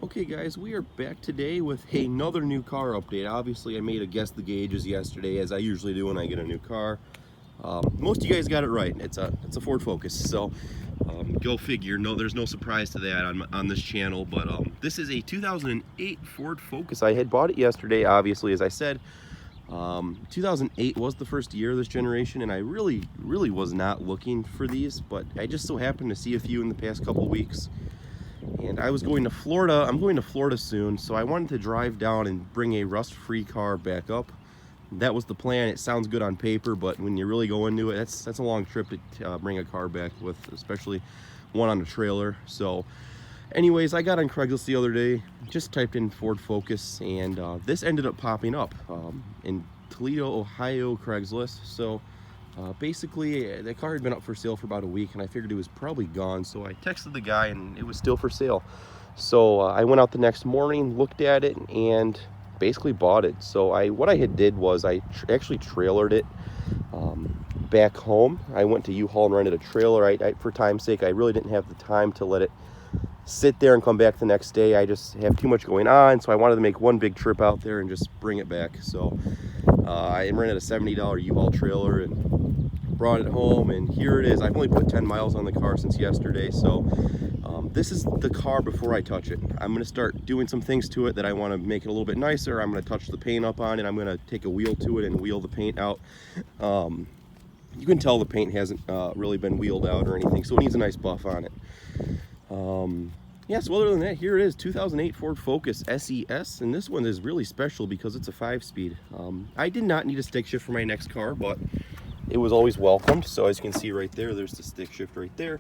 Okay guys, we are back today with another new car update. Obviously I made a guess the gauges yesterday, as I usually do when I get a new car. Most of you guys got it right. It's a Ford Focus, so go figure. No, there's no surprise to that on this channel, but this is a 2008 Ford Focus. I had bought it yesterday, obviously, as I said. 2008 was the first year of this generation, and I really was not looking for these, but I just so happened to see a few in the past couple weeks. And I was going to Florida. I'm going to Florida soon, so I wanted to drive down and bring a rust-free car back up. That was the plan. It sounds good on paper, but when you really go into it, that's a long trip to bring a car back with, especially one on a trailer. So anyways, I got on Craigslist the other day, just typed in Ford Focus, and this ended up popping up in Toledo, Ohio Craigslist. So basically, the car had been up for sale for about a week, and I figured it was probably gone. So I texted the guy, and it was still for sale. So I went out the next morning, looked at it, and basically bought it. So what I had did was I actually trailered it back home. I went to U-Haul and rented a trailer. For time's sake, I really didn't have the time to let it sit there and come back the next day. I just have too much going on, so I wanted to make one big trip out there and just bring it back. So I rented a $70 U-Haul trailer and brought it home, and here it is. I've only put 10 miles on the car since yesterday, so this is the car before I touch it. I'm going to start doing some things to it that I want to make it a little bit nicer. I'm going to touch the paint up on it. I'm going to take a wheel to it and wheel the paint out. You can tell the paint hasn't really been wheeled out or anything, so it needs a nice buff on it. Yeah, so other than that, here it is, 2008 Ford Focus SES, and this one is really special because it's a 5-speed. I did not need a stick shift for my next car, but it was always welcomed. So as you can see right there, there's the stick shift right there.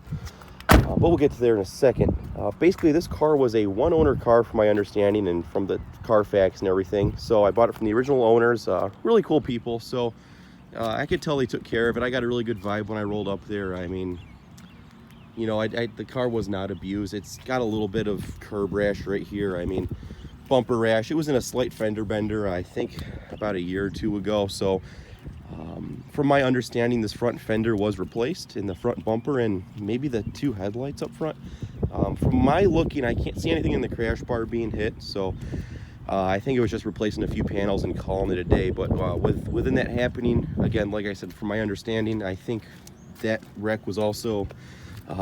But we'll get to there in a second. Basically, this car was a one-owner car from my understanding and from the Carfax and everything. So I bought it from the original owners, really cool people. So I could tell they took care of it. I got a really good vibe when I rolled up there. I mean, you know, the car was not abused. It's got a little bit of curb rash right here. I mean, bumper rash. It was in a slight fender bender, I think, about a year or two ago. So from my understanding, this front fender was replaced in the front bumper and maybe the two headlights up front. From my looking, I can't see anything in the crash bar being hit. So I think it was just replacing a few panels and calling it a day. But within that happening, again, like I said, from my understanding, I think that wreck was also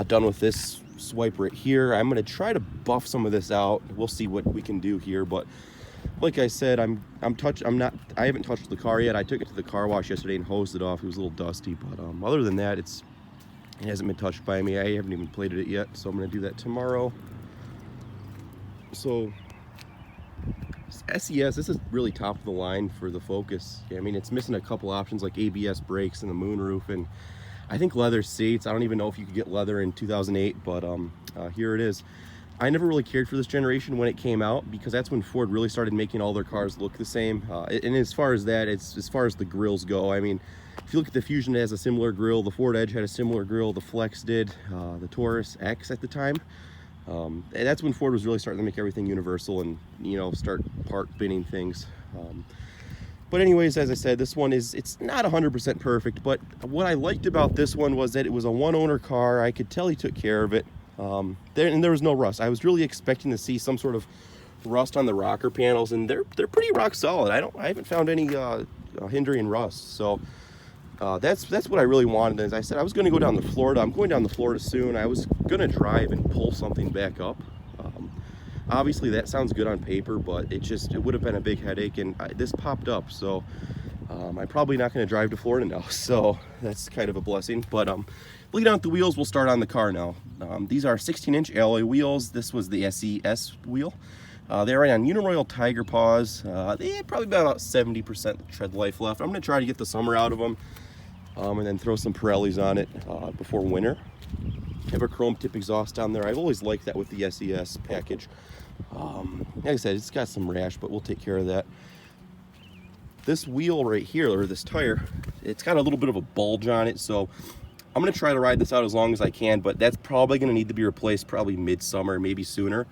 done with this swipe right here. I'm going to try to buff some of this out. We'll see what we can do here, but like I said, I haven't touched the car yet. I took it to the car wash yesterday and hosed it off. It was a little dusty, but other than that, it hasn't been touched by me. I haven't even plated it yet, so I'm going to do that tomorrow. So SES, this is really top of the line for the Focus. I mean, it's missing a couple options like ABS brakes and the moonroof, and I think leather seats. I don't even know if you could get leather in 2008, but here it is. I never really cared for this generation when it came out because that's when Ford really started making all their cars look the same. And as far as that, it's as far as the grills go. I mean, if you look at the Fusion, it has a similar grill. The Ford Edge had a similar grill. The Flex did. The Taurus X at the time. And that's when Ford was really starting to make everything universal and, you know, start part binning things. But anyways, as I said, this one it's not 100% perfect, but what I liked about this one was that it was a one-owner car. I could tell he took care of it. There was no rust. I was really expecting to see some sort of rust on the rocker panels, and they're pretty rock solid. I haven't found any hindering rust. So that's what I really wanted. As I said, I was going to go down to Florida. I'm going down to Florida soon. I was going to drive and pull something back up. Obviously that sounds good on paper, but it would have been a big headache, and this popped up. So I'm probably not going to drive to Florida now, so that's kind of a blessing. But looking down at the wheels, we'll start on the car now. These are 16-inch alloy wheels. This was the SES wheel. They're on Uniroyal Tiger Paws. They had probably about 70% tread life left. I'm going to try to get the summer out of them and then throw some Pirellis on it before winter. I have a chrome tip exhaust down there. I've always liked that with the SES package. Like I said, it's got some rash, but we'll take care of that. This wheel right here, or this tire, it's got a little bit of a bulge on it, so I'm going to try to ride this out as long as I can, but that's probably going to need to be replaced probably midsummer, maybe sooner.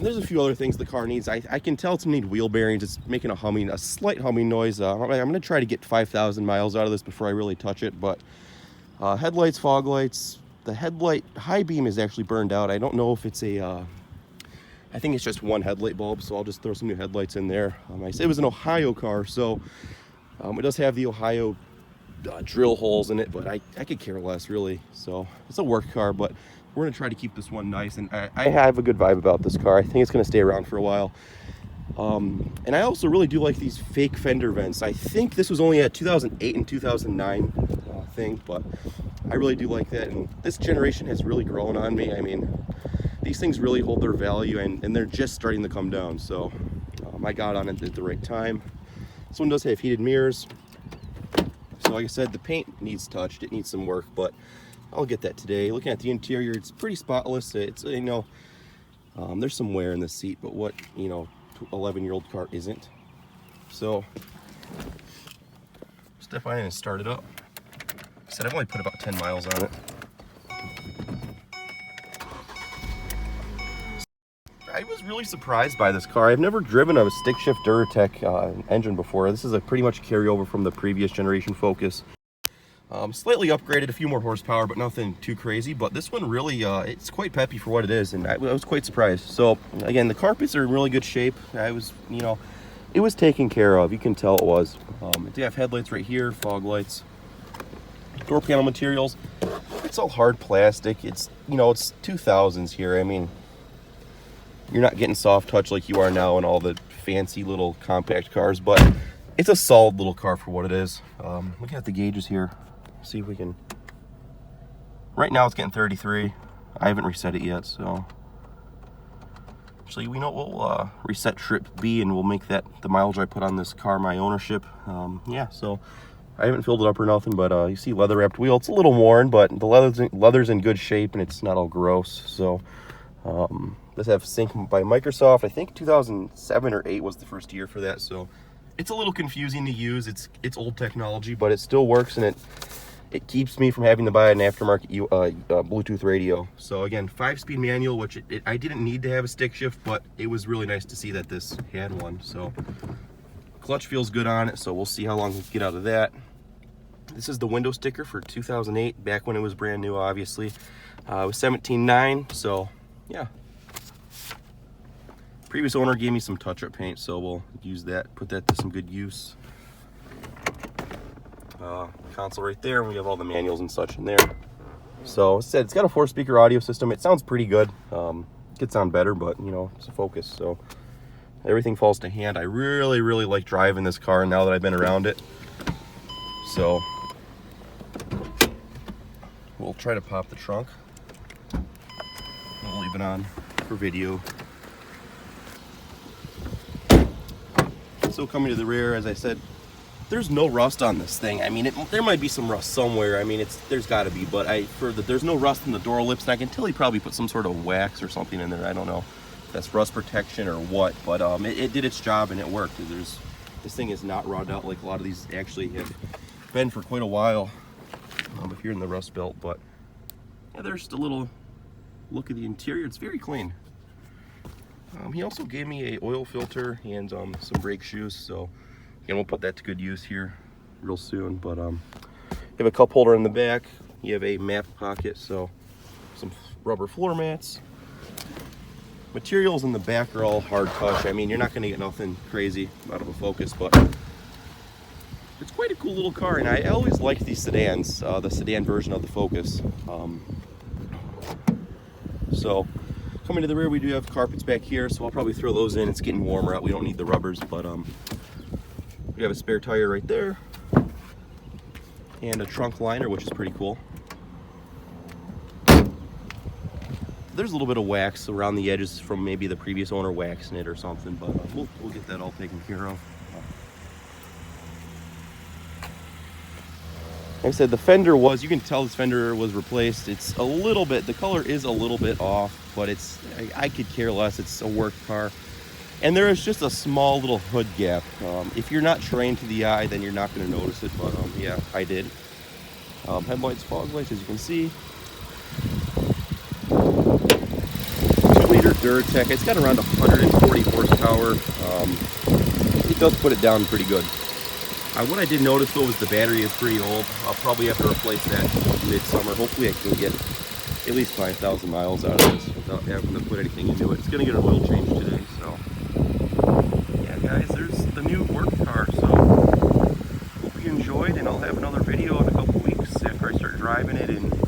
There's a few other things the car needs. I can tell it's going to need wheel bearings. It's making a slight humming noise. I'm going to try to get 5,000 miles out of this before I really touch it, but headlights, fog lights. The headlight high beam is actually burned out. I don't know if it's a I think it's just one headlight bulb, so I'll just throw some new headlights in there. I said it was an Ohio car, so it does have the Ohio drill holes in it, but I could care less, really. So it's a work car, but we're gonna try to keep this one nice, and I have a good vibe about this car. I think it's gonna stay around for a while. And I also really do like these fake fender vents. I think this was only a 2008 and 2009 thing, but I really do like that. And this generation has really grown on me. I mean, these things really hold their value, and they're just starting to come down. So I got on it at the right time. This one does have heated mirrors. So like I said, the paint needs touched. It needs some work, but I'll get that today. Looking at the interior, it's pretty spotless. It's, you know, there's some wear in the seat, but what, you know, 11-year-old car isn't. So step on in and start it up. Like I said, I've only put about 10 miles on it. I was really surprised by this car. I've never driven a stick shift Duratec engine before. This is a pretty much carryover from the previous generation Focus. Slightly upgraded, a few more horsepower, but nothing too crazy. But this one really, it's quite peppy for what it is, and I was quite surprised. So again, the carpets are in really good shape. I was, you know, it was taken care of. You can tell it was. They have headlights right here, fog lights, door panel materials. It's all hard plastic. It's, you know, it's 2000s here. I mean, you're not getting soft touch like you are now in all the fancy little compact cars, but it's a solid little car for what it is. Looking at the gauges here, see if we can. Right now it's getting 33. I haven't reset it yet, so actually, we know we'll reset trip B, and we'll make that the mileage I put on this car my ownership. Yeah, so I haven't filled it up or nothing, but you see leather wrapped wheel. It's a little worn, but the leather's in good shape, and it's not all gross. So this have Sync by Microsoft. I think 2007 or 8 was the first year for that. So it's a little confusing to use. It's old technology, but it still works, and it keeps me from having to buy an aftermarket Bluetooth radio. So again, 5-speed manual, which I didn't need to have a stick shift, but it was really nice to see that this had one. So clutch feels good on it, so we'll see how long we can get out of that. This is the window sticker for 2008, back when it was brand new, obviously. It was 17.9, so yeah. Previous owner gave me some touch-up paint, so we'll use that, put that to some good use. Console right there, and we have all the manuals and such in there. So as I said, it's got a 4-speaker audio system. It sounds pretty good. Could sound better, but you know, it's a Focus, so everything falls to hand. I really, really like driving this car now that I've been around it. So we'll try to pop the trunk. We'll leave it on for video. So coming to the rear, as I said, there's no rust on this thing. I mean, there might be some rust somewhere. I mean, there's got to be, but there's no rust in the door lips, and I can tell he probably put some sort of wax or something in there. I don't know if that's rust protection or what, but it did its job and it worked. This thing is not rotted out like a lot of these actually have been for quite a while if you're in the rust belt. But yeah, there's just a little look at the interior. It's very clean. He also gave me a oil filter and some brake shoes, so again, we'll put that to good use here real soon. But you have a cup holder in the back, you have a map pocket, so some rubber floor mats. Materials in the back are all hard touch. I mean, you're not going to get nothing crazy out of a Focus, but it's quite a cool little car, and I always liked these sedans, the sedan version of the Focus. So coming to the rear, we do have carpets back here, so I'll probably throw those in. It's getting warmer out. We don't need the rubbers, but we have a spare tire right there and a trunk liner, which is pretty cool. There's a little bit of wax around the edges from maybe the previous owner waxing it or something, but we'll get that all taken care of. Like I said, the fender you can tell this fender was replaced. It's a little bit, the color is a little bit off, but I could care less. It's a work car. And there is just a small little hood gap. If you're not trained to the eye, then you're not going to notice it, but yeah, I did. Headlights, fog lights, as you can see. 2-liter Duratec. It's got around 140 horsepower. It does put it down pretty good. What I did notice though was the battery is pretty old. I'll probably have to replace that midsummer. Hopefully I can get at least 5,000 miles out of this without having to put anything into it. It's going to get an oil change enjoyed, and I'll have another video in a couple weeks after I start driving it and